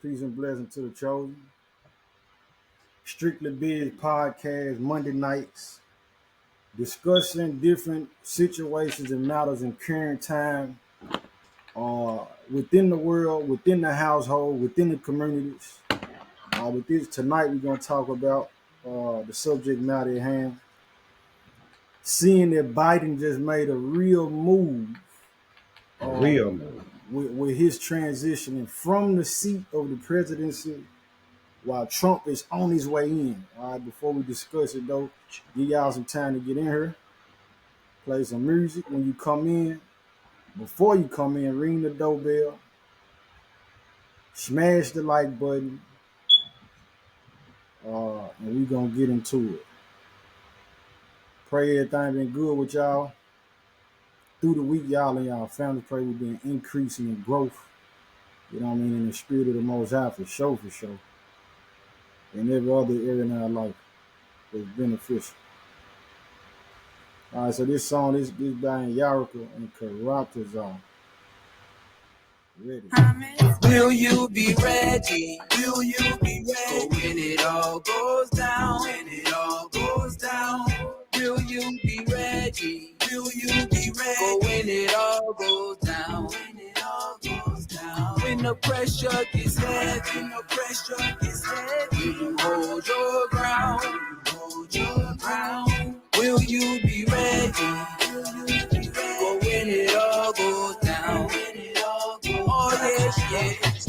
Peace and blessing to the chosen. Strictly Biz podcast, Monday nights, discussing different situations and matters in current time, within the world, within the household, within the communities. With this tonight, we're gonna talk about the subject matter at hand. Seeing that Biden just made a real move uh, Real man. with his transitioning from the seat of the presidency while Trump is on his way in. All right, before we discuss it though, give y'all some time to get in here, play some music when you come in. Before you come in, ring the doorbell, smash the like button, and we gonna get into it. Pray everything been good with y'all. Through the week, y'all and y'all family pray we've been increasing in growth. You know what I mean? In the spirit of the Most High, for sure, for sure. In every other area in our life that's beneficial. All right, so this song, this by Yarika and Karatazar. Ready. Will you be ready? Will you be ready? For when it all goes down, when it all goes down. Will you be ready? Will you be ready? For when it all goes down, when it all goes down. When the pressure gets heavy, when the pressure gets heavy, will you hold your ground? Will you hold your ground? Will you be ready? Will you be ready? For when it all goes down, when it all goes down. Oh yes.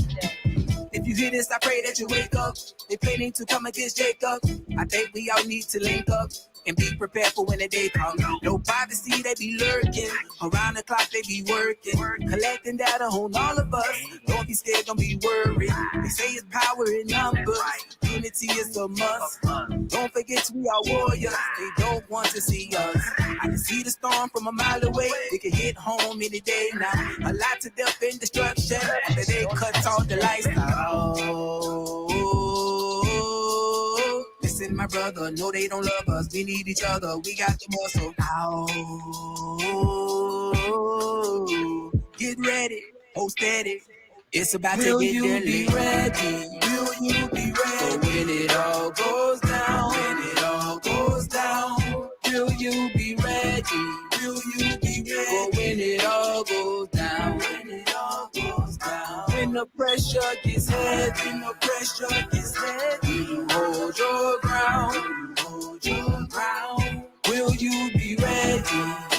If you hear this, I pray that you wake up. They planning to come against Jacob. I think we all need to link up and be prepared for when the day comes. No privacy, they be lurking. Around the clock, they be working. Collecting data on all of us. Don't be scared, don't be worried. They say it's power in numbers. Unity is a must. Don't forget we are warriors. They don't want to see us. I can see the storm from a mile away. It can hit home any day now. A lot to death and destruction. After they cut off the lights now. Listen, my brother, no, they don't love us. We need each other. We got the muscle. Get ready, hold steady. It's about to get deadly. Ready? Will you be ready? So when it all goes down, when it all goes down, will you be ready? Will you be ready? For when it all goes down, when it all goes down. When the pressure gets heavy, when the pressure gets heavy, will you hold your ground? Will you hold your ground? Will you be ready?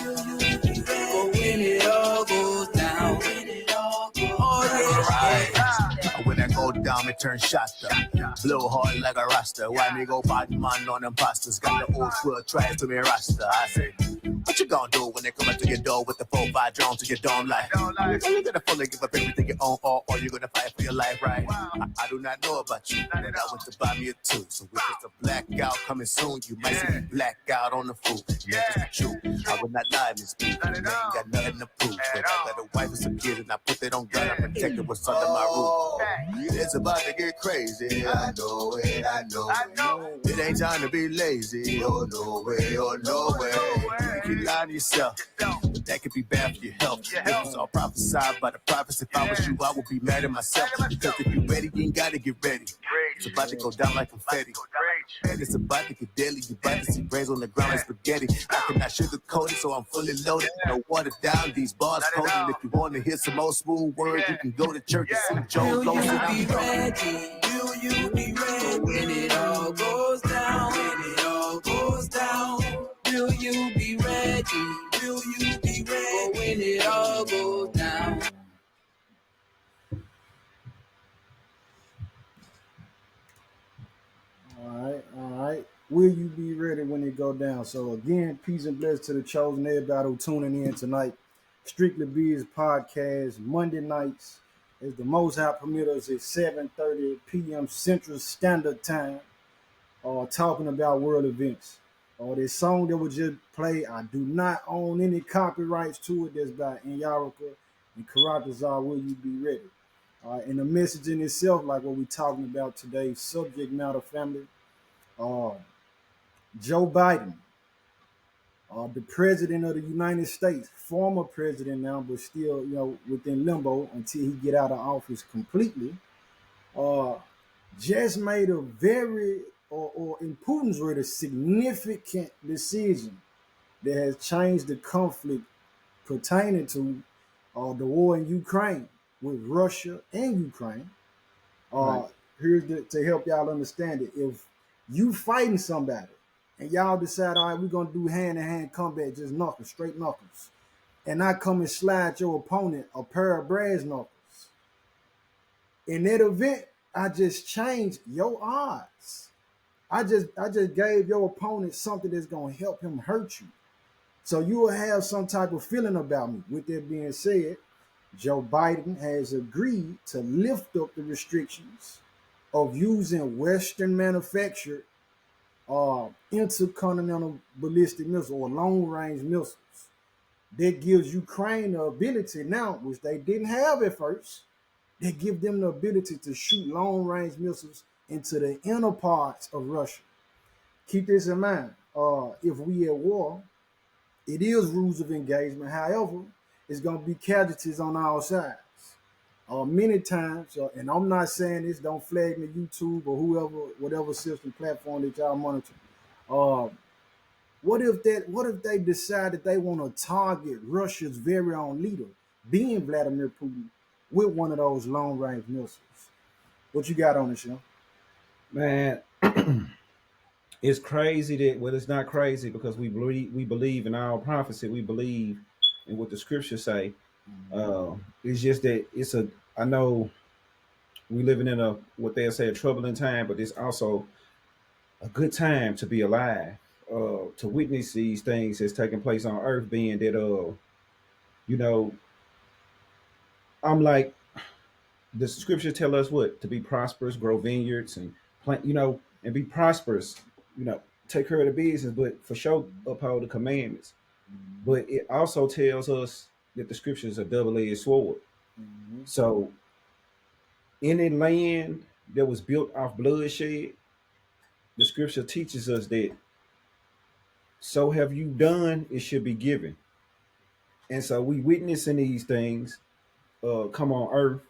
Will you be ready? For when it all goes down, when it all goes down. Oh yeah. When I go down, it turn shasta. Blow hard like a rasta. Why me go bad man on imposters? Got the old school tries to me rasta. I say, what you gonna do when they come up to your door with the 4-5 drones to your dome like? Are you gonna fully give up everything you own, or you gonna fight for your life, right? I do not know about you, but I went to buy me a two. So if it's a blackout coming soon, you might see me black out on the food. And that's just the truth. I would not lie in this booth. I ain't got nothing to prove. But I got a wife and some kids, and I put that on God. I'm protected what's under my roof. It's about to get crazy. I know it, I know it. It ain't time to be lazy. Oh, no way, oh, no way. You can lie to yourself, but that could be bad for your health. It was all prophesied by the prophets. If I was you, I would be mad at myself. Because if you're ready, you ain't gotta get ready. It's about to go down like confetti. And it's about to get deadly. You about to see brains on the ground like spaghetti. I cannot sugarcoat it, so I'm fully loaded. No water down, these bars cold. And if you want to hear some old smooth words, you can go to church and see Joe Will you be ready? Will you be ready? When it all goes down, when it all goes down. Will you be ready? Will you be ready? For when it all goes down. All right. Will you be ready when it go down? So again, peace and blessings to the chosen everybody who tuning in tonight. Strictly Biz podcast, Monday nights. As the Most High permit us at 7:30 p.m. Central Standard Time. Talking about world events. This song that was just played, I do not own any copyrights to it. That's by Inyarika and Karatazar. Will you be ready? And the message in itself, like what we're talking about today, subject matter, family. Uh, Joe Biden, the president of the United States, former president now, but still, within limbo until he get out of office completely. uh, just made a very, or in Putin's word, a significant decision that has changed the conflict pertaining to the war in Ukraine with Russia and Ukraine. Right. To help y'all understand it. If you fighting somebody and y'all decide, all right, we're gonna do hand-to-hand combat, just knuckles, straight knuckles, and I come and slide your opponent a pair of brass knuckles. In that event, I just changed your odds. I just gave your opponent something that's gonna help him hurt you. So you will have some type of feeling about me. With that being said, Joe Biden has agreed to lift up the restrictions of using Western manufactured intercontinental ballistic missiles or long range missiles. That gives Ukraine the ability now, which they didn't have at first, they give them the ability to shoot long range missiles into the inner parts of Russia. Keep this in mind. If we at war, it is rules of engagement. However, it's going to be casualties on our sides. Many times, and I'm not saying this, don't flag me YouTube or whoever, whatever system platform that y'all monitor. Uh, what if they decide that they want to target Russia's very own leader, being Vladimir Putin, with one of those long range missiles? What you got on the show? Man, it's crazy that well, it's not crazy because we believe in our prophecy. We believe in what the scriptures say. It's just that it's a. I know we living in a what they'll say a troubling time, but it's also a good time to be alive. To witness these things that's taking place on earth, being that you know, I'm like the scriptures tell us what to be prosperous, grow vineyards, and plant, and be prosperous. Take care of the business, but for sure uphold the commandments. But it also tells us that the scriptures are double-edged sword. Mm-hmm. So in a land that was built off bloodshed, the scripture teaches us that so have you done, it should be given. And so we witnessing these things come on earth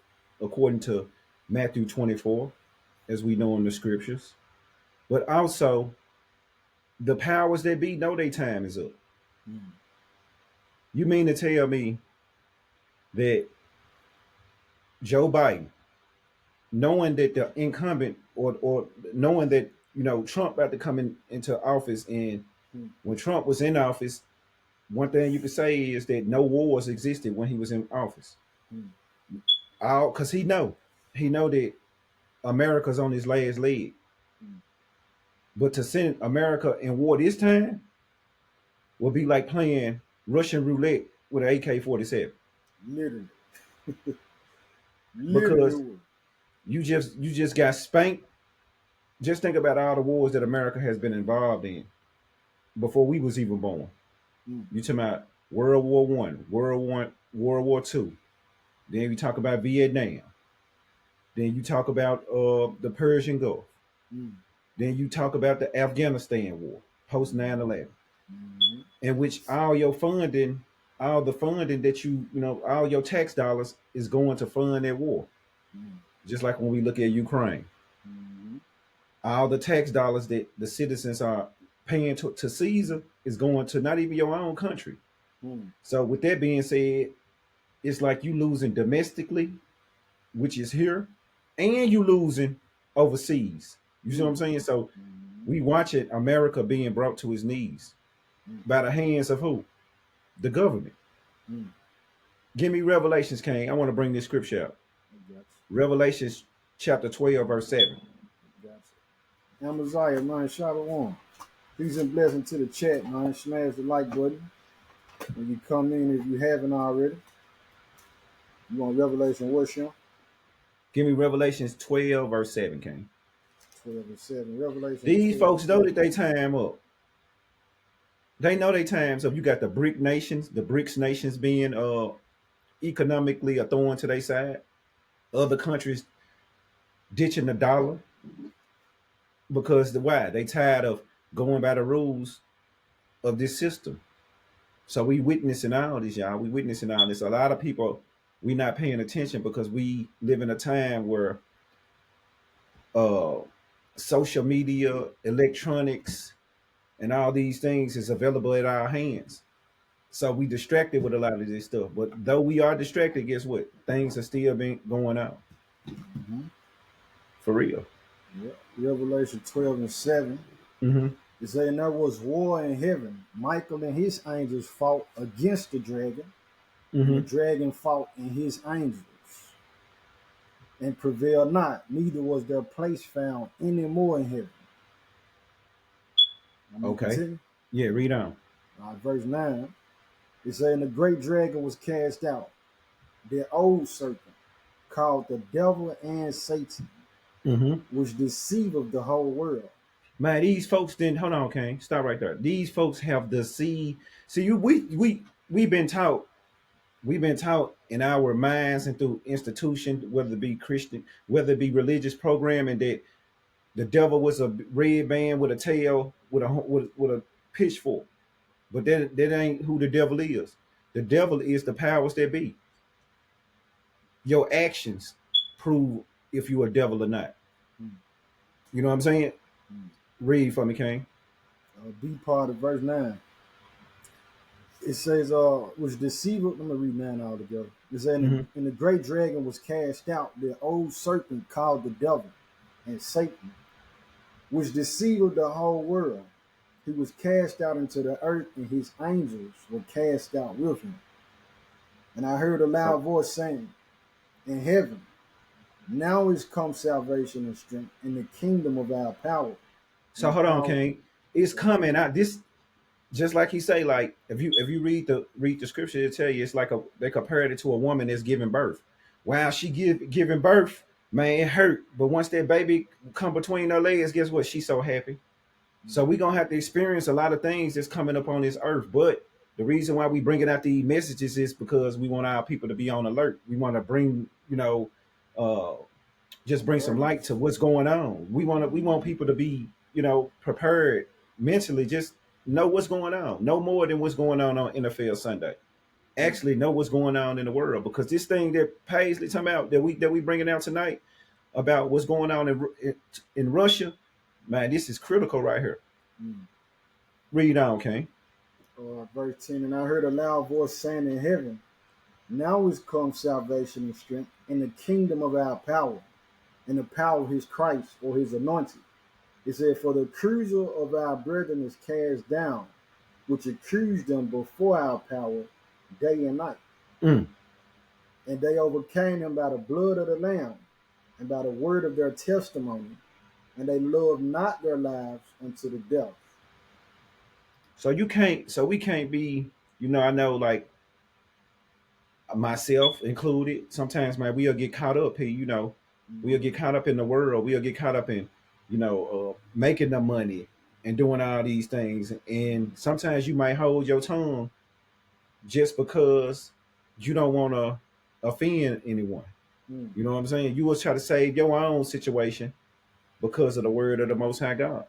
according to Matthew 24, as we know in the scriptures. But also the powers that be know their time is up. Mm-hmm. You mean to tell me that Joe Biden, knowing that the incumbent or knowing that Trump about to come into office, and when Trump was in office, one thing you could say is that no wars existed when he was in office. All because he know that America's on his last leg. But to send America in war this time will be like playing Russian roulette with an AK-47, Literally, because literally. you just got spanked. Just think about all the wars that America has been involved in before we was even born. Mm. You talking about World War One, World War Two. Then we talk about Vietnam. Then you talk about the Persian Gulf. Mm. Then you talk about the Afghanistan war post 9/11, Mm-hmm. in which all the funding that all your tax dollars is going to fund that war. Mm. Just like when we look at Ukraine, Mm-hmm. all the tax dollars that the citizens are paying to Caesar is going to not even your own country. Mm. So with that being said, it's like you losing domestically, which is here, and you losing overseas. You see what I'm saying? So Mm-hmm. we watching America being brought to its knees by the hands of who? The government. Mm. Give me Revelations, King. I want to bring this scripture out. Gotcha. Revelations chapter 12, verse 7. Gotcha. Amaziah, man, Shalom. Peace and blessing to the chat, man. Smash the like button when you come in if you haven't already. You want Revelation worship? Give me Revelations 12, verse 7, King. 12 and 7. Revelation These 12 and folks know that 7. they time up. They know they time. So you got the BRIC nations, the BRICS nations being economically a thorn to their side. Other countries ditching the dollar because why? They tired of going by the rules of this system. So we witnessing all this, y'all. We witnessing all this. A lot of people we not paying attention because we live in a time where uh social media, electronics, and all these things is available at our hands. So we distracted with a lot of this stuff. But though we are distracted, guess what? Things are still been going on Mm-hmm. for real. Yeah. Revelation 12 and 7. Mm-hmm. It saying there was war in heaven. Michael and his angels fought against the dragon, and the Mm-hmm. dragon fought and his angels, and prevailed not, neither was their place found any more in heaven. I'm gonna Okay. continue. Yeah, read on. Verse 9. It saying the great dragon was cast out, the old serpent, called the devil and Satan, Mm-hmm. which deceiveth the whole world. Man, these folks didn't hold on, okay. Stop right there. These folks have the see. See, we've been taught. We've been taught in our minds and through institution, whether it be Christian, whether it be religious programming, that the devil was a red man with a tail with a pitchfork. But that ain't who the devil is. The devil is the powers that be. Your actions prove if you're a devil or not. Mm, You know what I'm saying? mm. Read for me, King. B part of verse 9. It says, which deceiveth, let me read 9 all together. It says, Mm-hmm. and the great dragon was cast out, the old serpent called the devil and Satan, which deceiveth the whole world. He was cast out into the earth, and his angels were cast out with him. And I heard a loud So, voice saying, in heaven, now is come salvation and strength in the kingdom of our power and so the hold on, power. King. It's coming out. This just like he say, like if you read the scripture, it tell you it's like they compared it to a woman that's giving birth. While she giving birth, man, it hurt. But once that baby come between her legs, guess what? She's so happy. So we gonna have to experience a lot of things that's coming up on this earth. But the reason why we bringing out these messages is because we want our people to be on alert. We want to bring, uh, just bring some light Awareness. to what's going on. We want people to be, prepared mentally. Just know what's going on. No more than what's going on NFL Sunday. Mm, Actually, know what's going on in the world because this thing that Paisley talking about that we bringing out tonight about what's going on in Russia, man, this is critical right here. mm. Read on, King. Verse 10, and I heard a loud voice saying in heaven, now is come salvation and strength in the kingdom of our power, and the power of his Christ or his anointed. It said, for the accuser of our brethren is cast down, which accused them before our power day and night. Mm. And they overcame him by the blood of the Lamb and by the word of their testimony, and they loved not their lives unto the death. So you can't. So we can't be. I know, like myself included. Sometimes, man, we'll get caught up here. We'll Mm-hmm. get caught up in the world. We'll get caught up in, making the money and doing all these things. And sometimes you might hold your tongue just because you don't want to offend anyone. Mm-hmm. You know what I'm saying? You will try to save your own situation because of the word of the Most High God.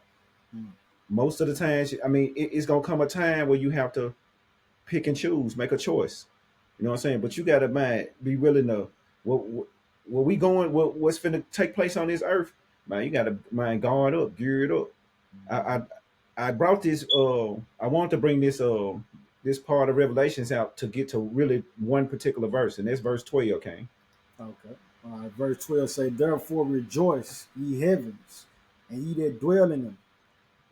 Most of the times, I mean, it's gonna come a time where you have to pick and choose, make a choice. You know what I'm saying? But you gotta man be willing to what we going what's finna take place on this earth, man. You gotta man guard up, gear it up. I Mm-hmm. I brought this I want to bring this part of Revelations out to get to really one particular verse, and that's verse 12, okay? Okay. Verse 12 say, therefore rejoice, ye heavens, and ye that dwell in them.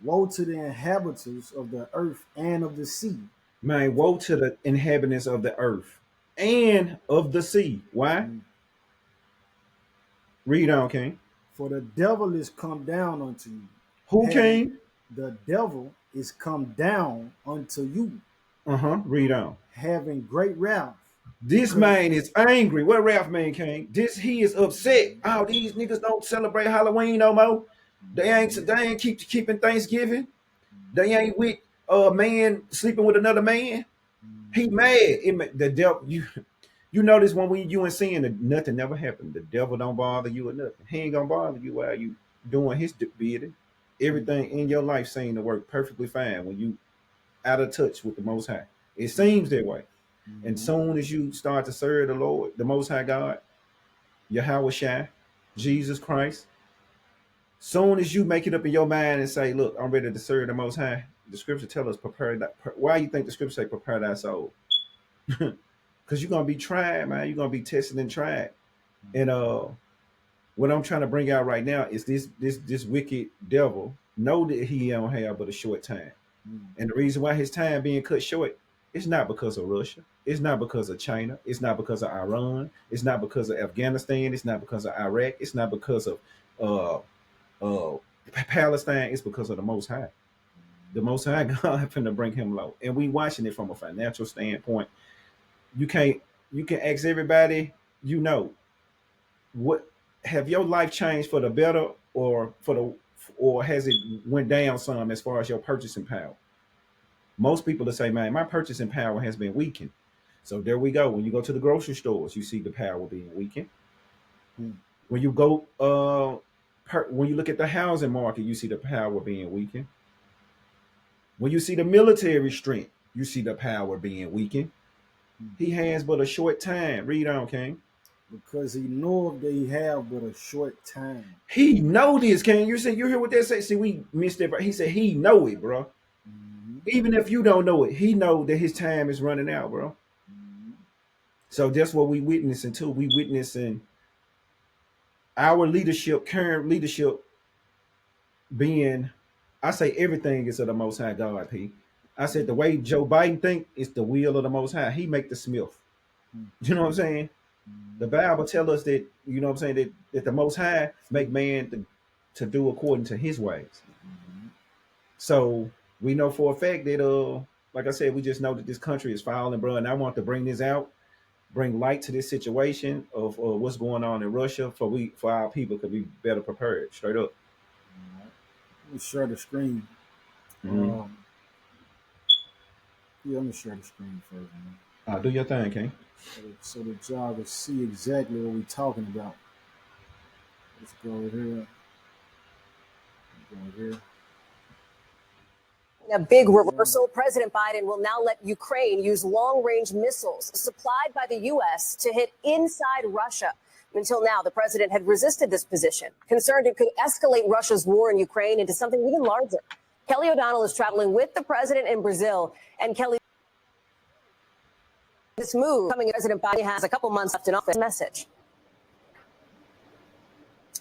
Woe to the inhabitants of the earth and of the sea. Man, For, woe to the inhabitants of the earth and of the sea. Why? mm, Read on, King. for the devil is come down unto you, Who having came? the devil is come down unto you, Uh-huh. Read on. having great wrath, This because man is angry. Where Ralph man came? He is upset. Oh, these niggas don't celebrate Halloween no more. They ain't keeping Thanksgiving. They ain't with a man sleeping with another man. He mad. The devil. You notice when you and sin, nothing never happened. The devil don't bother you or nothing. He ain't gonna bother you while you doing his bidding. Everything in your life seems to work perfectly fine when you out of touch with the Most High. It seems that way. And soon as you start to serve the Lord, the Most High God, Yahweh Shai, Jesus Christ, Soon as you make it up in your mind and say, "Look, I'm ready to serve the Most High," the Scripture tell us prepare that. Why you think the Scripture say prepare thy soul? Because you're gonna be tried, man. You're gonna be tested and tried. And what I'm trying to bring out right now is this wicked devil know that he don't have but a short time. And the reason why his time being cut short, it's not because of Russia. It's not because of China. It's not because of Iran. It's not because of Afghanistan. It's not because of Iraq. It's not because of uh, uh, Palestine. It's because of the Most High. The Most High God finna bring him low. And we watching it from a financial standpoint. You can't. You can ask everybody. You know, what have your life changed for the better or has it went down some as far as your purchasing power? Most people will say, man, my purchasing power has been weakened. So there we go. When you go to the grocery stores, you see the power being weakened. When you go when you look at the housing market, you see the power being weakened. When you see the military strength, you see the power being weakened. He has but a short time. Read on, King. Because he know that he have but a short time. He know this, King. You hear what that say? See, we missed it, but he said he know it, bro. Even if you don't know it, he know that his time is running out, bro. So that's what we witnessing too. We witnessing our leadership, current leadership, being, I say everything is of the Most High God, P. I said the way Joe Biden think is the will of the Most High. He make the smith. You know what I'm saying? The Bible tell us that, you know what I'm saying, that the Most High make man to do according to his ways. So we know for a fact that, like I said, we just know that this country is falling, bro. And I want to bring this out, bring light to this situation of what's going on in Russia for our people could be better prepared. Straight up. Let me share the screen. Yeah, let me share the screen first, man. Do your thing, King. So that y'all can see exactly what we're talking about. Let's go here. Go here. A big reversal. President Biden will now let Ukraine use long-range missiles supplied by the U.S. to hit inside Russia. Until now, the president had resisted this position, concerned it could escalate Russia's war in Ukraine into something even larger. Kelly O'Donnell is traveling with the president in Brazil. And Kelly, this move coming, President Biden has a couple months left in office. Message.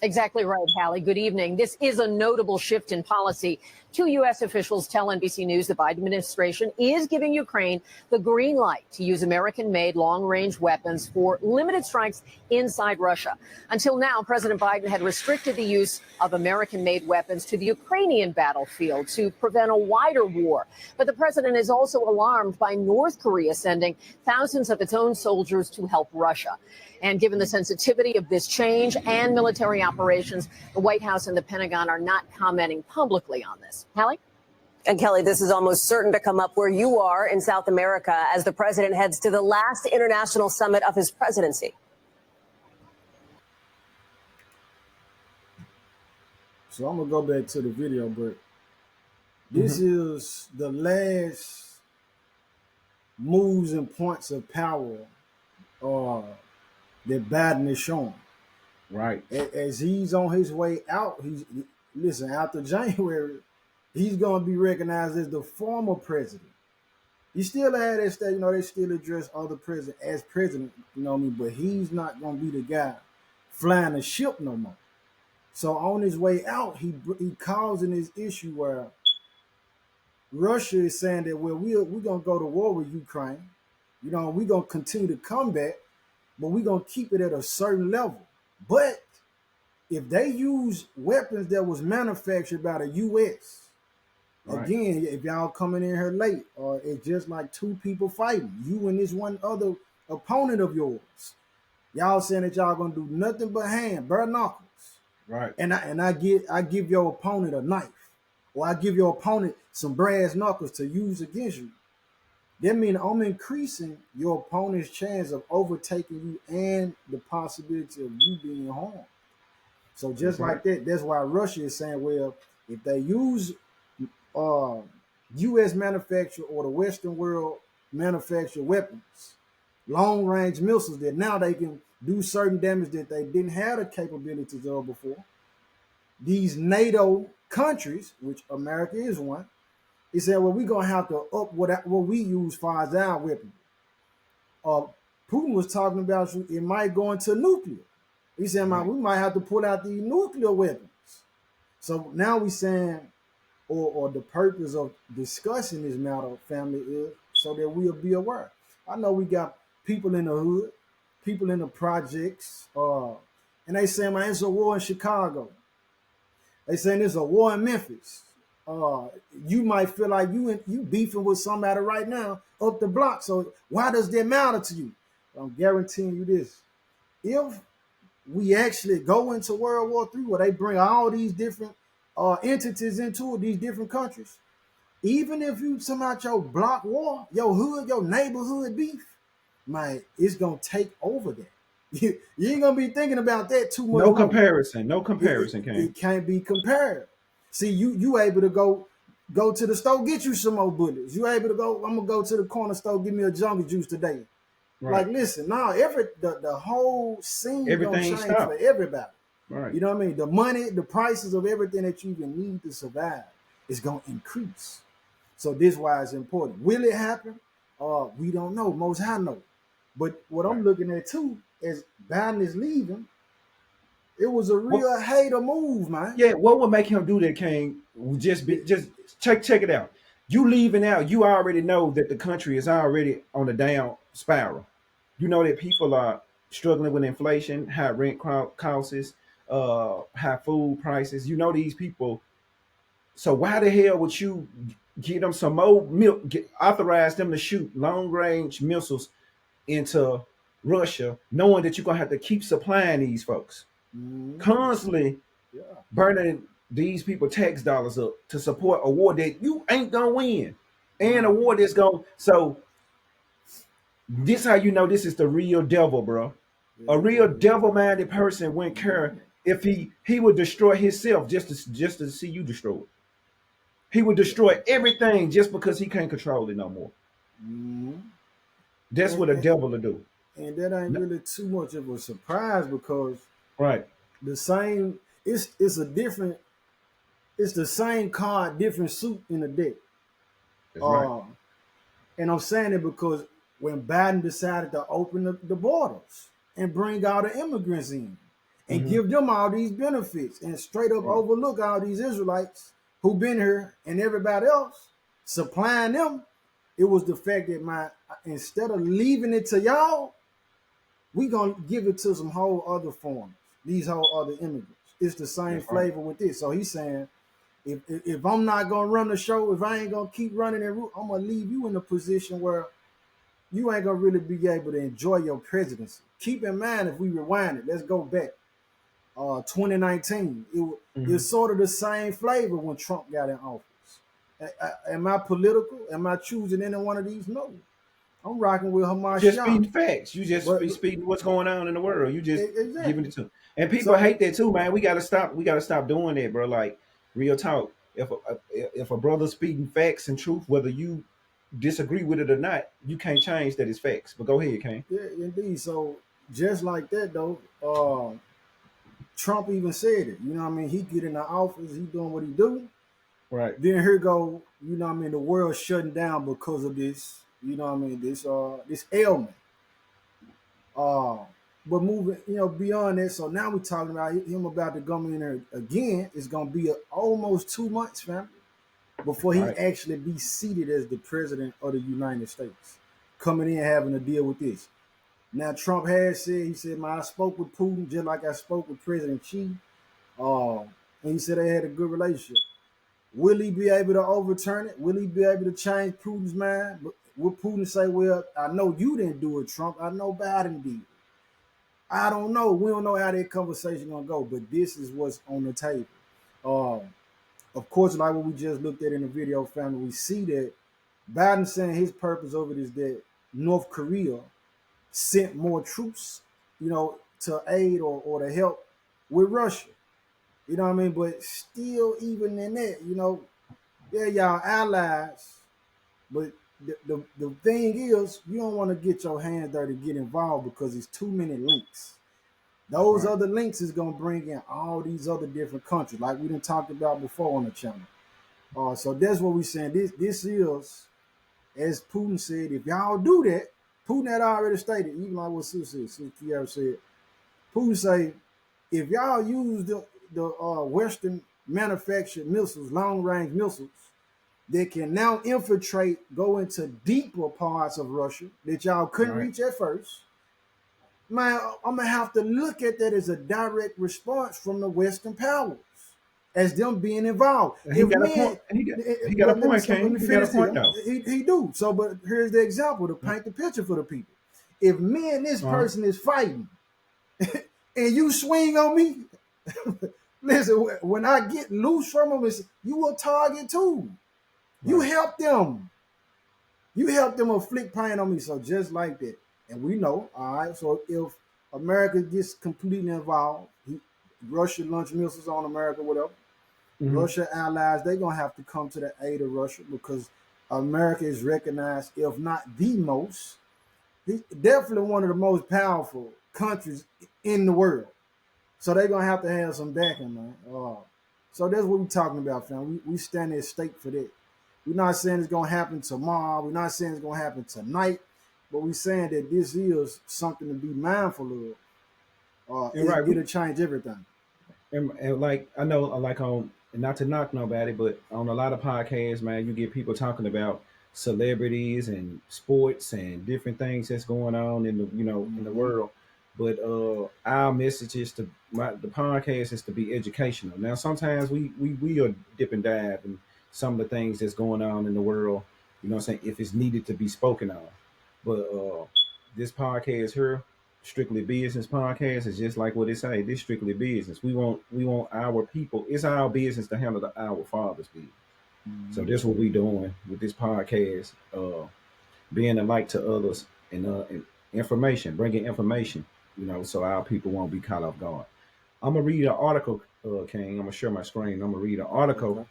Exactly right, Hallie. Good evening. This is a notable shift in policy. Two U.S. officials tell NBC News the Biden administration is giving Ukraine the green light to use American-made long-range weapons for limited strikes inside Russia. Until now, President Biden had restricted the use of American-made weapons to the Ukrainian battlefield to prevent a wider war. But the president is also alarmed by North Korea sending thousands of its own soldiers to help Russia. And given the sensitivity of this change and military operations, the White House and the Pentagon are not commenting publicly on this. Hallie? And Kelly, this is almost certain to come up where you are in South America as the president heads to the last international summit of his presidency. So I'm going to go back to the video, but this is the last moves and points of power that Biden is showing. Right. As he's on his way out, after January, he's going to be recognized as the former president. He still had that state, they still address other presidents as president, but he's not going to be the guy flying the ship no more. So on his way out, he causing this issue where Russia is saying that, well, we're going to go to war with Ukraine. We're going to continue to combat, but we're going to keep it at a certain level. But if they use weapons that was manufactured by the U.S., right. Again, if y'all coming in here late, or it's just like two people fighting, you and this one other opponent of yours, y'all saying that y'all gonna do nothing but bare knuckles, right? And I give your opponent a knife, or I give your opponent some brass knuckles to use against you. That means I'm increasing your opponent's chance of overtaking you and the possibility of you being harmed. So just like that, that's why Russia is saying, well, if they use U.S. manufactured or the Western world manufactured weapons, long-range missiles, that now they can do certain damage that they didn't have the capabilities of before, these NATO countries, which America is one, he said, well, we're going to have to up what we use for our weapons. Uh, Putin was talking about it might go into nuclear. He said, man, we might have to pull out these nuclear weapons. So now we saying, or the purpose of discussing this matter, family, is so that we'll be aware. I know we got people in the hood, people in the projects, and they say, man, it's a war in Chicago. They saying it's a war in Memphis. You might feel like you beefing with somebody right now up the block. So why does that matter to you? I'm guaranteeing you this: if we actually go into World War III, where they bring all these different entities into it, these different countries, even if you somehow your block war, your hood, your neighborhood beef, man, it's gonna take over that. You ain't gonna be thinking about that too much No more. comparison. No It, comparison, King. it can't be compared. See, you able to go to the store, get you some more bullets. You able to go, I'm gonna go to the corner store, give me a jungle juice today. Right. Like, listen, now the whole scene gonna Everything change for stopped. everybody. Right. You know what I mean? The money, the prices of everything that you even need to survive is gonna increase. So this is why it's important. Will it happen? We don't know. Most High know. But what I'm looking at too is Biden is leaving. It was a What? real hater move, man. Yeah. What would make him do that, King? Just check it out. You leaving out. You already know that the country is already on a down spiral. You know that people are struggling with inflation, high rent costs, high food prices. You know these people. So why the hell would you get them some more milk? Authorize them to shoot long range missiles into Russia, knowing that you're gonna have to keep supplying these folks, Mm-hmm. constantly Yeah. burning these people tax dollars up to support a war that you ain't gonna win, and a war that's going. So this how you know this is the real devil, bro. A real devil-minded person wouldn't care if he would destroy himself just to see you destroyed. He would destroy everything just because he can't control it no more. Mm-hmm. That's And, what a and devil will do. and that ain't really too much of a surprise because Right. the same it's the same card, different suit in the deck. That's right. Uh, and I'm saying it because when Biden decided to open the borders and bring all the immigrants in and Mm-hmm. give them all these benefits and straight up Right. overlook all these Israelites who been here and everybody else, supplying them, it was the fact that instead of leaving it to y'all, we gonna give it to some whole other foreigners, these whole other immigrants. It's the same That's right. flavor with this. So he's saying, if I'm not gonna run the show, if I ain't gonna keep running it, I'm gonna leave you in a position where you ain't gonna really be able to enjoy your presidency. Keep in mind, if we rewind it, let's go back. 2019, it's sort of the same flavor when Trump got in office. Am I political? Am I choosing any one of these? No. I'm rocking with Just Hamashiach. speeding facts. You just But be speeding what's going on in the world. You just giving exactly. it to them. And people So hate that too, man. We gotta stop. We gotta stop doing that, bro. Like real talk. If a brother's speeding facts and truth, whether you disagree with it or not, you can't change that it's facts. But go ahead, Kane. yeah, indeed. So just like that though, Trump even said it. You know what I mean? He get in the office, he doing what he do. Right. Then here go, you know what I mean, the world shutting down because of this, you know what I mean, this ailment. Uh but moving, beyond that, so now we're talking about him about to come in there again. It's gonna be almost 2 months, fam, before he Right. actually be seated as the president of the United States, coming in having to deal with this. Now Trump has said, he said, man, I spoke with Putin just like I spoke with President Xi. And he said they had a good relationship. Will he be able to overturn it? Will he be able to change Putin's mind? Will Putin say, well, I know you didn't do it, Trump. I know Biden did. I don't know. We don't know how that conversation gonna go, but this is what's on the table. Of course, like what we just looked at in the video, family, we see that Biden saying his purpose of it is that North Korea sent more troops, to aid or to help with Russia. You know what I mean? But still, even in that, they're y'all allies. But the thing is, you don't want to get your hands dirty, get involved because it's too many links. Those Right. other links is gonna bring in all these other different countries, like we done talked about before on the channel. So that's what we saying. This is, as Putin said, if y'all do that, Putin had already stated, even like what Sue said, Sue Pierre said, Putin say, if y'all use the Western manufactured missiles, long range missiles, that can now infiltrate, go into deeper parts of Russia that y'all couldn't Right. reach at first, man, I'm gonna have to look at that as a direct response from the Western powers, as them being involved. He If got a point. men, He got a let me point, King. He got a finish this. point though. He do so, but here's the example to paint the picture for the people. If me and this Uh-huh. person is fighting, and you swing on me, listen, when I get loose from them, you a target too. You Right. help them. You help them inflict pain on me. So just like that. And we know, all right, so if America gets completely involved, Russia launch missiles on America, whatever, Mm-hmm. Russia allies, they're going to have to come to the aid of Russia because America is recognized, if not the most, definitely one of the most powerful countries in the world. So they're going to have some backing, man. So that's what we're talking about, fam. We stand at stake for that. We're not saying it's gonna happen tomorrow. We're not saying it's gonna happen tonight, but we're saying that this is something to be mindful of. And right, It'll change everything. and like I know, like on, and not to knock nobody, but on a lot of podcasts, man, you get people talking about celebrities and sports and different things that's going on in the in the Mm-hmm. world. But our message is the podcast is to be educational. Now, sometimes we are dip and dive in some of the things that's going on in the world. You know what I'm saying? If it's needed to be spoken on, but this podcast here, strictly business podcast, is just like what it say. This strictly business. We want our people. It's our business to handle our father's business. So Mm-hmm. that's what we doing with this podcast. Being a light to others and information, bringing information. So our people won't be caught off guard. I'm gonna read an article, King. I'm gonna share my screen. I'm gonna read an article Okay.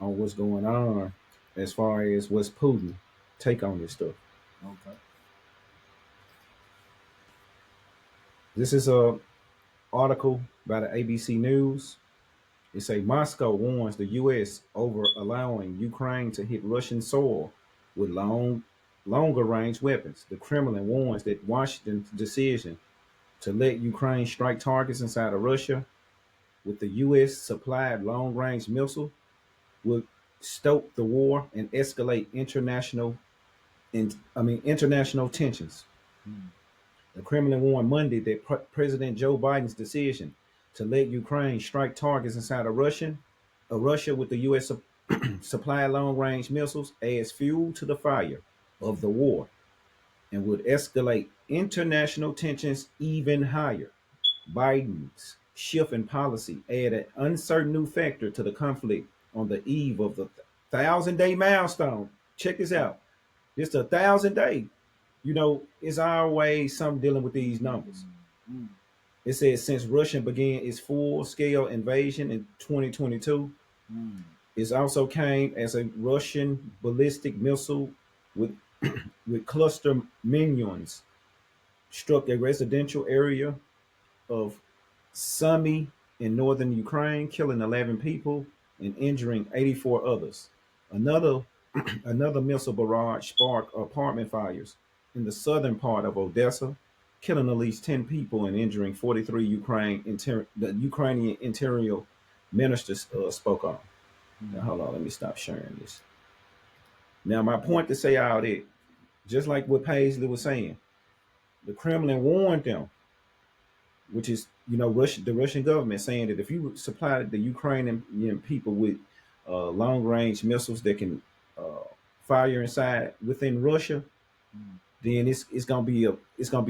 on what's going on as far as what's Putin take on this stuff. Okay. This is a article by the ABC News. It say Moscow warns the U.S. over allowing Ukraine to hit Russian soil with longer range weapons. The Kremlin warns that Washington's decision to let Ukraine strike targets inside of Russia with the U.S. supplied long range missile would stoke the war and escalate international tensions. Mm-hmm. The Kremlin warned Monday that President Joe Biden's decision to let Ukraine strike targets inside of Russia with the U.S. supply long-range missiles adds fuel to the fire of the war and would escalate international tensions even higher. Biden's shift in policy added an uncertain new factor to the conflict on the eve of the 1,000-day milestone. Check this out. It's 1,000 day. It's always something dealing with these numbers. Mm-hmm. It says since Russia began its full-scale invasion in 2022, Mm-hmm. it also came as a Russian ballistic missile with with cluster minions struck a residential area of Sumy in northern Ukraine, killing 11 people and injuring 84 others. Another another missile barrage sparked apartment fires in the southern part of Odessa, killing at least 10 people and injuring 43. The Ukrainian interior minister spoke on. Now, hold on, let me stop sharing this. Now, my point to say all that, just like what Paisley was saying, the Kremlin warned them, which is the Russian government saying that if you supply the Ukrainian people with long range missiles that can fire inside within Russia, then it's gonna be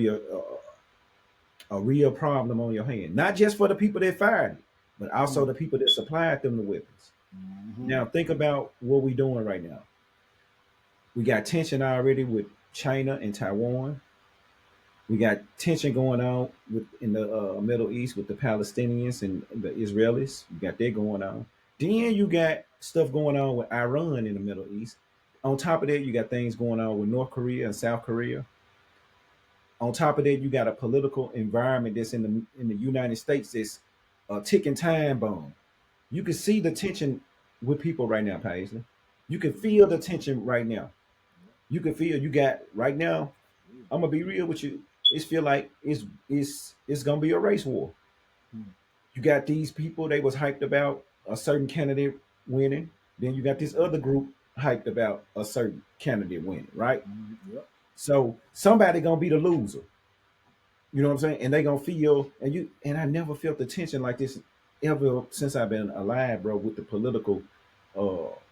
a real problem on your hand. Not just for the people that fired it, but also the people that supplied them the weapons. Mm-hmm. Now think about what we're doing right now. We got tension already with China and Taiwan. We got tension going on in the Middle East with the Palestinians and the Israelis. You got that going on. Then you got stuff going on with Iran in the Middle East. On top of that, you got things going on with North Korea and South Korea. On top of that, you got a political environment that's in the United States that's a ticking time bomb. You can see the tension with people right now, Paisley. You can feel the tension right now. You can feel you got right now. I'm gonna be real with you. It's feel like it's gonna be a race war. You got these people they was hyped about a certain candidate winning. Then you got this other group hyped about a certain candidate winning, right? Yep. So somebody gonna be the loser. You know what I'm saying? And they gonna feel and I never felt the tension like this ever since I've been alive, bro, with the political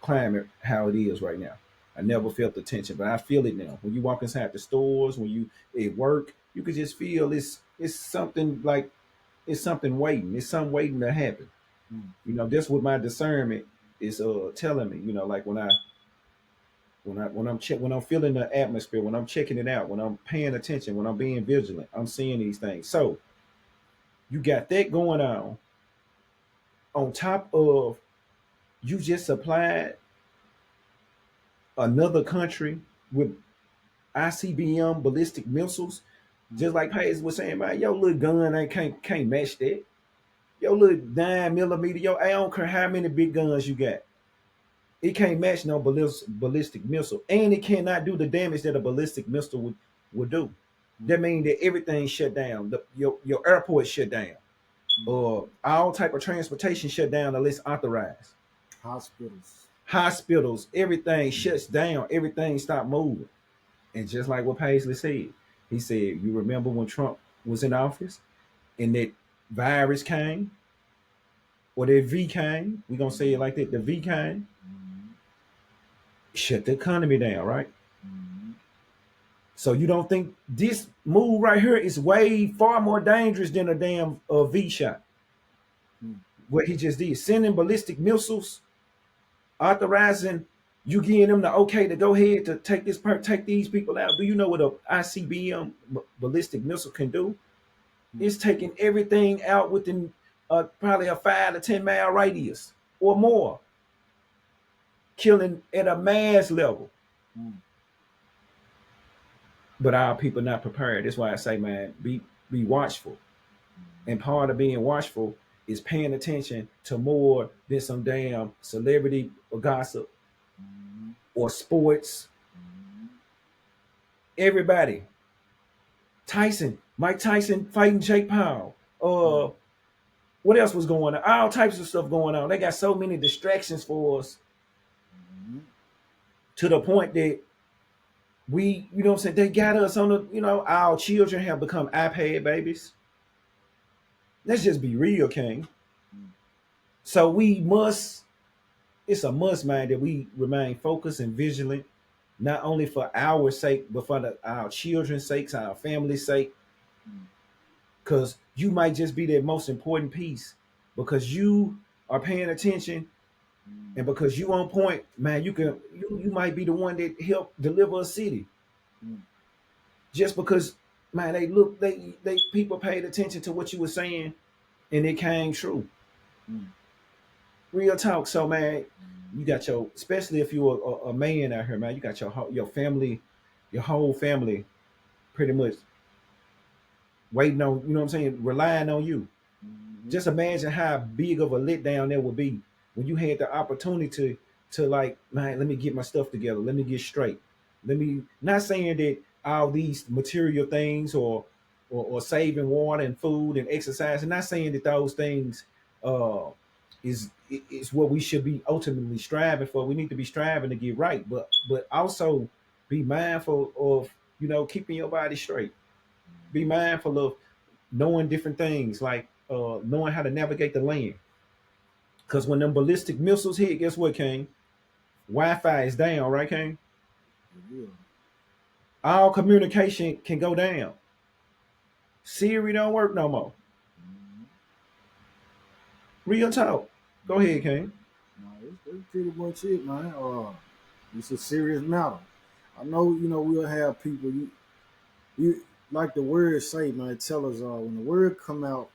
climate how it is right now. I never felt the tension, but I feel it now. When you walk inside the stores, when you at work, you can just feel it's something like it's something waiting. It's something waiting to happen. You know, that's what my discernment is telling me. You know, like when I'm feeling the atmosphere, when I'm checking it out, when I'm paying attention, when I'm being vigilant, I'm seeing these things. So you got that going on top of you just supplied another country with ICBM ballistic missiles, just like Hayes was saying, man, your little gun ain't can't match that. Your little 9 millimeter, I don't care how many big guns you got. It can't match no ballistic missile, and it cannot do the damage that a ballistic missile would do. That means that everything shut down. Your airport shut down. All type of transportation shut down unless authorized. Hospitals, everything shuts down. Everything stopped moving. And just like what Paisley said, he said, "You remember when Trump was in office, and that virus came, or that V came? We're gonna say it like that. The V came, shut the economy down, right? So you don't think this move right here is way far more dangerous than a damn V shot? What he just did, sending ballistic missiles, authorizing you getting them the okay to go ahead to take these people out. Do you know what a ICBM ballistic missile can do? It's taking everything out within probably a 5 to 10 mile radius or more, killing at a mass level. But our people not prepared. That's why I say, man, be watchful. And part of being watchful is paying attention to more than some damn celebrity or gossip or sports. Everybody. Mike Tyson fighting Jake Paul. What else was going on? All types of stuff going on. They got so many distractions for us to the point that we, you know what I'm saying, they got us on our children have become iPad babies. Let's just be real, King. So it's a must, man, that we remain focused and vigilant, not only for our sake, but for our children's sakes, our family's sake. Because you might just be the most important piece because you are paying attention and because you on point, man, you might be the one that helped deliver a city. Just because, man, they people paid attention to what you were saying and it came true. Real talk. So, man, you got especially if you're a man out here, man, you got your family, your whole family pretty much waiting on, you know what I'm saying, relying on you. Just imagine how big of a letdown that would be when you had the opportunity to like, man, let me get my stuff together. Let me get straight. Not saying that all these material things or saving water and food and exercise, and not saying that those things is what we should be ultimately striving for. We need to be striving to get right, but also be mindful of, keeping your body straight. Be mindful of knowing different things, like knowing how to navigate the land. Because when them ballistic missiles hit, guess what, King? Wi-Fi is down, right, King? All communication can go down. Siri don't work no more. Real talk. Go ahead, King. No, it's pretty much it, man. It's a serious matter. I know, we'll have people. You like the word say, man. Tell us when the word come out.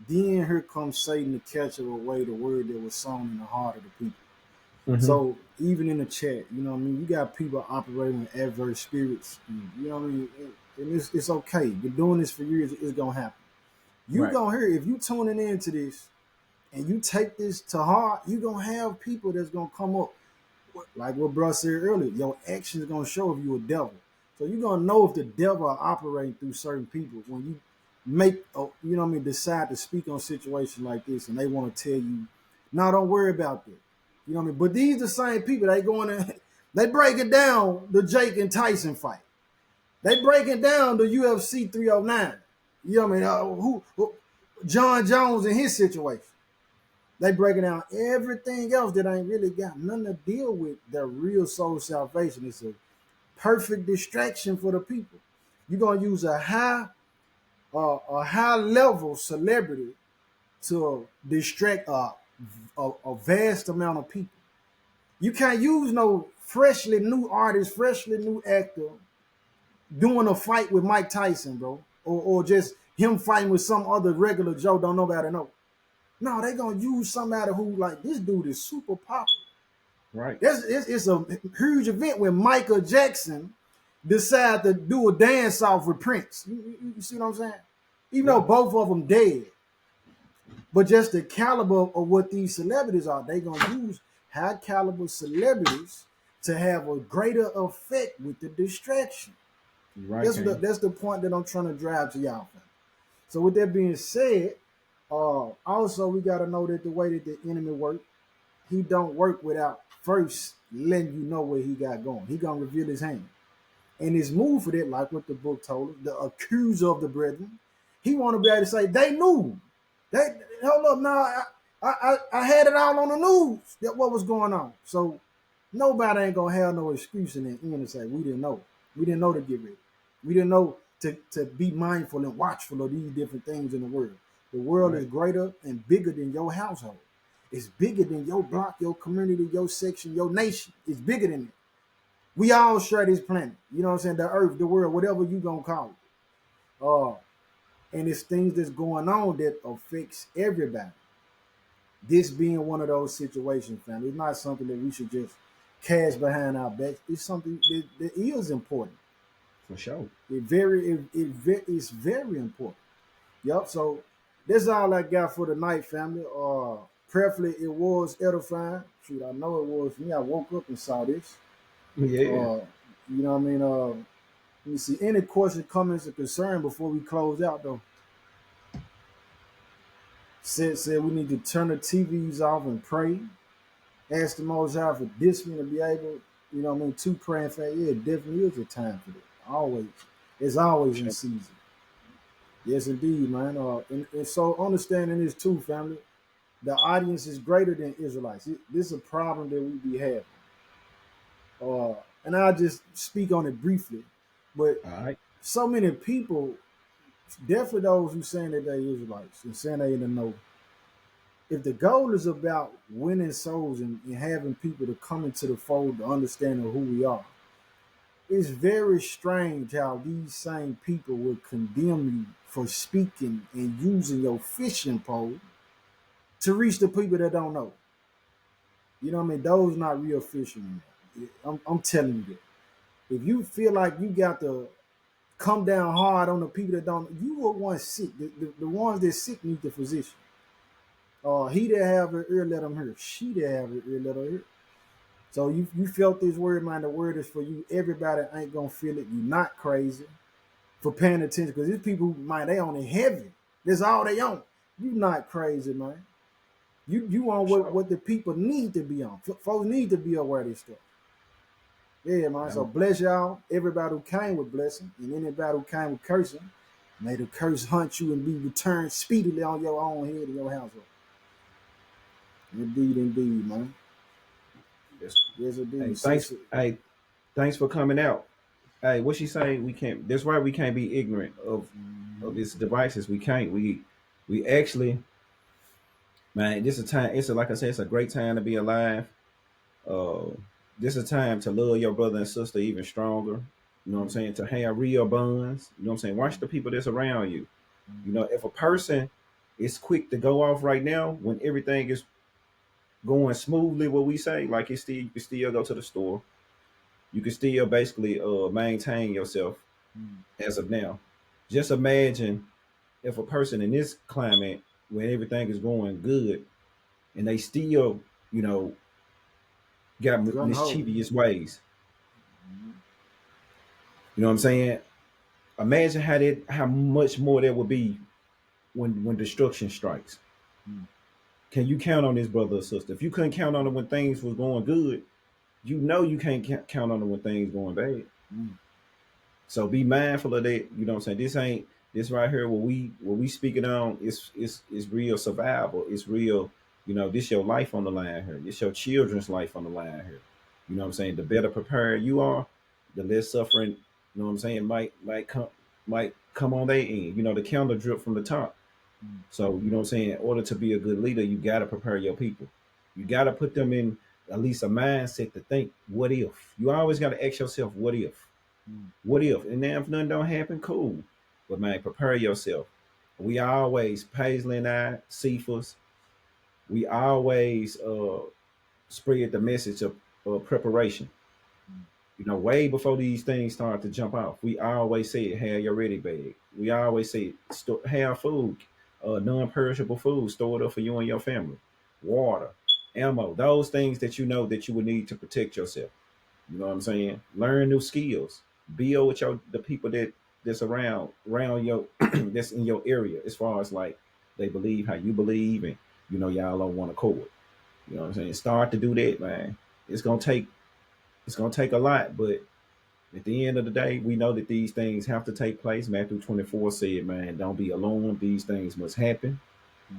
Then here comes Satan to catch away the word that was sown in the heart of the people. So even in the chat, you know what I mean? You got people operating with adverse spirits. You know what I mean? and it's okay. You're doing this for years. It's gonna happen. You Right. gonna hear if you tuning into this and you take this to heart. You gonna have people that's gonna come up like what bro said earlier. Your actions gonna show if you a devil. So you're gonna know if the devil are operating through certain people when you make you know what I mean, decide to speak on situations like this and they want to tell you, no, don't worry about that. You know what I mean? But these the same people they going to they breaking down the Jake and Tyson fight. They breaking down the UFC 309. You know what I mean? Who John Jones and his situation. They breaking down everything else that ain't really got nothing to deal with their real soul salvation. It's a perfect distraction for the people. You're gonna use a high level celebrity to distract a vast amount of people. You can't use no freshly new artist, freshly new actor doing a fight with Mike Tyson, bro, or just him fighting with some other regular Joe don't nobody know. No, they gonna use somebody who like this dude is super popular. Right. It's a huge event when Michael Jackson decide to do a dance off with Prince. You see what I'm saying? Even though Yeah. both of them dead, but just the caliber of what these celebrities are, they gonna use high caliber celebrities to have a greater effect with the distraction. You're right, King. That's the point that I'm trying to drive to y'all. So with that being said, also we got to know that the way that the enemy works, he don't work without first letting you know where he got going. He gonna reveal his hand. And his move for that, like what the book told us, the accuser of the brethren, he want to be able to say, they knew. They hold up now. I had it all on the news that what was going on. So nobody ain't gonna have no excuse in the end and say, we didn't know. We didn't know to get ready. We didn't know to be mindful and watchful of these different things in the world. The world Right. is greater and bigger than your household. It's bigger than your block, your community, your section, your nation. It's bigger than it. We all share this planet. You know what I'm saying? The earth, the world, whatever you gonna call it. And it's things that's going on that affects everybody. This being one of those situations, family, it's not something that we should just cast behind our backs. It's something that is important. For sure. It's very important. Yep. So that's all I got for tonight, family. Prayerfully, it was edifying. Shoot, I know it was for me. I woke up and saw this. Yeah. You know what I mean? Let me see. Any questions, comments, or concern before we close out, though? Said we need to turn the TVs off and pray. Ask the Most High for discipline to be able, you know what I mean, to pray and faith. Yeah, it definitely is a time for that. Always. It's always in Sure. season. Yes, indeed, man. And so understanding this too, family. The audience is greater than Israelites. This is a problem that we be having. And I'll just speak on it briefly. But All right. so many people, definitely those who saying that they Israelites and saying they in the know. If the goal is about winning souls and having people to come into the fold to understand who we are, it's very strange how these same people will condemn you for speaking and using your fishing pole to reach the people that don't know. You know what I mean? Those not real fishermen. I'm telling you that. If you feel like you got to come down hard on the people that don't, you are one sick. The ones that sick need the physician. He that have an ear, let him hear. She that have an ear, let her hear. So you felt this word, man. The word is for you. Everybody ain't gonna feel it. You're not crazy for paying attention because these people, man, they on it heavy. That's all they on. You not crazy, man. You on Sure. what the people need to be on. Folks need to be aware of this stuff. Yeah, man. So No. bless y'all. Everybody who came with blessing and anybody who came with cursing, may the curse hunt you and be returned speedily on your own head and your household. Indeed, indeed, man. Yes. Yes, Hey, indeed. thanks. Hey, thanks for coming out. Hey, what she saying? We can't. That's why we can't be ignorant of these devices. We can't. We actually, man. This is a time. It's a, like I said. It's a great time to be alive. Uh, this is a time to love your brother and sister even stronger. You know what I'm saying? To have real bonds. You know what I'm saying? Watch the people that's around you. You know, if a person is quick to go off right now when everything is going smoothly, what we say, like you can still go to the store. You can still basically maintain yourself. as of now. Just imagine if a person in this climate where everything is going good and they still, you know, got Gun ho. mischievous ways. You know what I'm saying? Imagine how much more there would be when destruction strikes. Can you count on this, brother or sister? If you couldn't count on it when things was going good, you know you can't count on it when things going bad. So be mindful of that. You know what I'm saying? This ain't this right here. What we speaking on is real survival. It's real. You know, this your life on the line here. This your children's life on the line here. You know what I'm saying? The better prepared you are, the less suffering. You know what I'm saying? Might come on their end. You know, the counter drip from the top. So you know what I'm saying. In order to be a good leader, you got to prepare your people. You got to put them in at least a mindset to think, what if? You always got to ask yourself, what if? What if? And then if nothing don't happen, cool. But man, prepare yourself. We always, Paisley and I, Cephas, we always spread the message of preparation. You know, way before these things start to jump off, we always say, have your ready bag. We always say, have food, non-perishable food stored up for you and your family, water, ammo, those things that you know that you would need to protect yourself. You know what I'm saying? Learn new skills. Build with the people that's around your that's in your area as far as like they believe how you believe and you know y'all on one accord. You know what I'm saying? Start to do that, man. It's gonna take it's gonna take a lot, but at the end of the day, we know that these things have to take place. Matthew 24 said, man, don't be alarmed. These things must happen.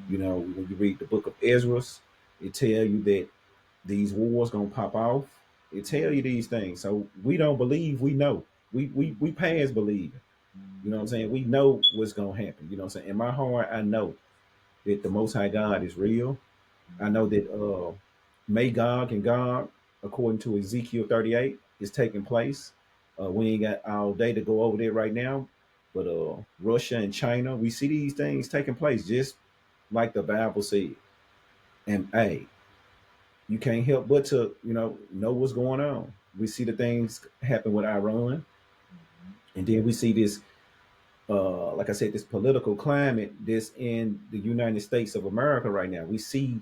You know, when you read the book of Ezra, it tell you that these wars gonna pop off. It tell you these things. So we don't believe, we know. We past believing. You know what I'm saying? We know what's gonna happen. You know what I'm saying? In my heart, I know that the most high God is real. I know that Magog and Gog, according to Ezekiel 38, is taking place. We ain't got all day to go over there right now. But Russia and China, we see these things taking place just like the Bible said. And hey, you can't help but to know what's going on. We see the things happen with Iran, and then we see this, like I said, this political climate that's in the United States of America right now. We see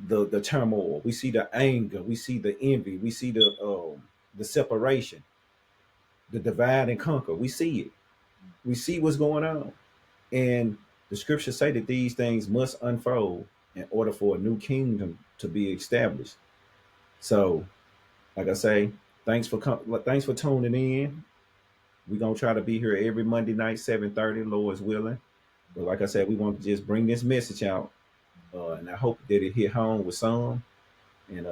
the turmoil, we see the anger, we see the envy, we see the separation, the divide and conquer. We see it. We see what's going on, and the scriptures say that these things must unfold in order for a new kingdom to be established. So like I say, thanks for tuning in. We're gonna try to be here every Monday night, 7:30, Lord's willing. But like I said, we want to just bring this message out, and I hope that it hit home with some. And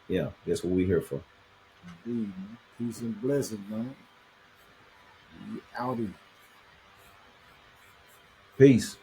yeah, that's what we're here for. Indeed, man. Peace and blessings, man. We outie. Peace.